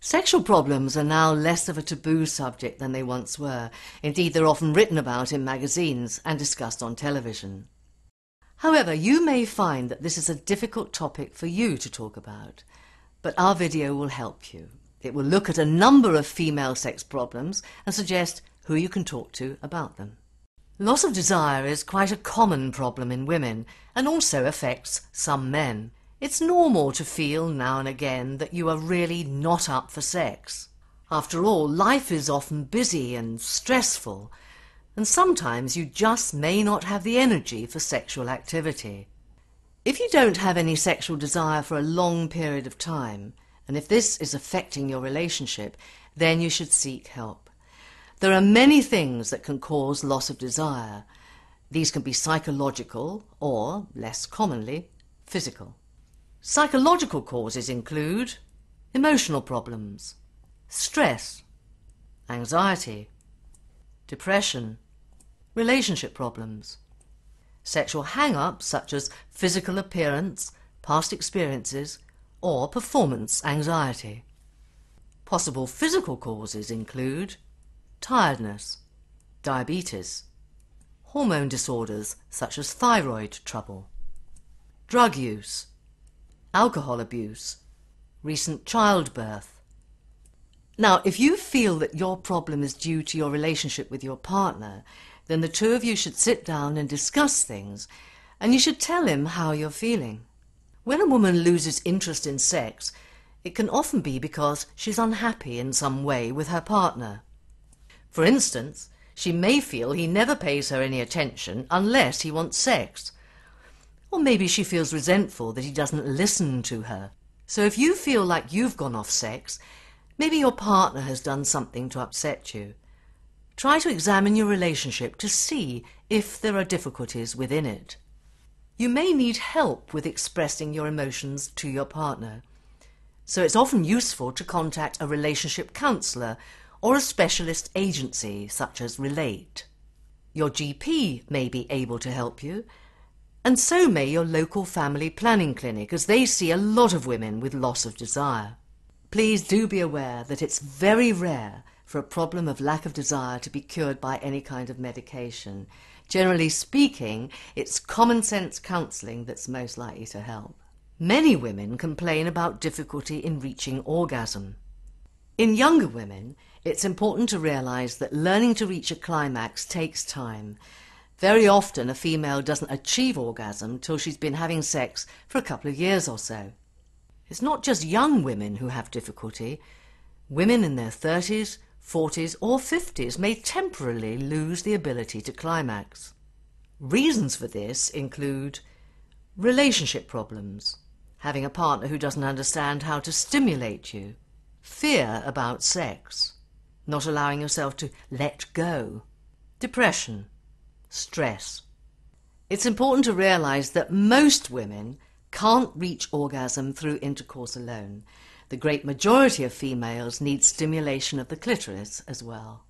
Sexual problems are now less of a taboo subject than they once were. Indeed, they're often written about in magazines and discussed on television. However, you may find that this is a difficult topic for you to talk about, but our video will help you. It will look at a number of female sex problems and suggest who you can talk to about them. Loss of desire is quite a common problem in women and also affects some men. It's normal to feel now and again that you are really not up for sex. After all, life is often busy and stressful, and sometimes you just may not have the energy for sexual activity. If you don't have any sexual desire for a long period of time, and if this is affecting your relationship, then you should seek help. There are many things that can cause loss of desire. These can be psychological or, less commonly, physical. Psychological causes include emotional problems, stress, anxiety, depression, relationship problems, sexual hang-ups such as physical appearance, past experiences, or performance anxiety. Possible physical causes include tiredness, diabetes, hormone disorders such as thyroid trouble, drug use, alcohol abuse, recent childbirth. Now, if you feel that your problem is due to your relationship with your partner, then the two of you should sit down and discuss things, and you should tell him how you're feeling. When a woman loses interest in sex, it can often be because she's unhappy in some way with her partner. For instance, she may feel he never pays her any attention unless he wants sex. Or maybe she feels resentful that he doesn't listen to her. So if you feel like you've gone off sex, maybe your partner has done something to upset you. Try to examine your relationship to see if there are difficulties within it. You may need help with expressing your emotions to your partner. So it's often useful to contact a relationship counsellor or a specialist agency such as Relate. Your GP may be able to help you, and so may your local family planning clinic, as they see a lot of women with loss of desire. Please do be aware that it's very rare for a problem of lack of desire to be cured by any kind of medication. Generally speaking, it's common sense counselling that's most likely to help. Many women complain about difficulty in reaching orgasm. In younger women, it's important to realise that learning to reach a climax takes time. Very often a female doesn't achieve orgasm till she's been having sex for a couple of years or so. It's not just young women who have difficulty. Women in their 30s, 40s or 50s may temporarily lose the ability to climax. Reasons for this include relationship problems, having a partner who doesn't understand how to stimulate you, fear about sex, not allowing yourself to let go, depression, stress. It's important to realise that most women can't reach orgasm through intercourse alone. The great majority of females need stimulation of the clitoris as well.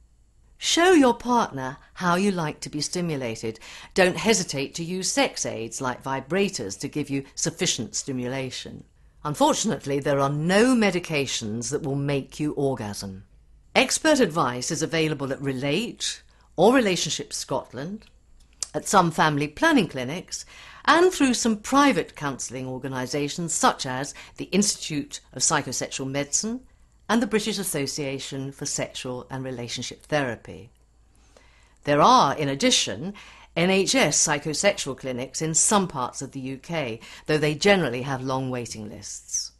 Show your partner how you like to be stimulated. Don't hesitate to use sex aids like vibrators to give you sufficient stimulation. Unfortunately, there are no medications that will make you orgasm. Expert advice is available at Relate or Relationship Scotland, at some family planning clinics, and through some private counselling organisations such as the Institute of Psychosexual Medicine and the British Association for Sexual and Relationship Therapy. There are, in addition, NHS psychosexual clinics in some parts of the UK, though they generally have long waiting lists.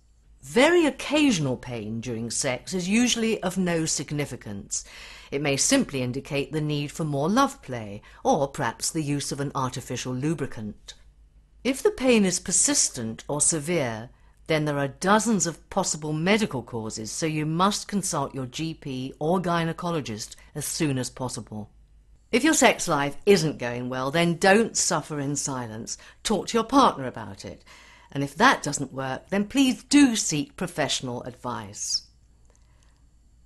Very occasional pain during sex is usually of no significance. It may simply indicate the need for more love play, or perhaps the use of an artificial lubricant. If the pain is persistent or severe, then there are dozens of possible medical causes, so you must consult your GP or gynecologist as soon as possible. If your sex life isn't going well, then don't suffer in silence. Talk to your partner about it. And if that doesn't work, then please do seek professional advice.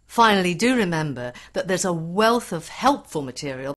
Finally, do remember that there's a wealth of helpful material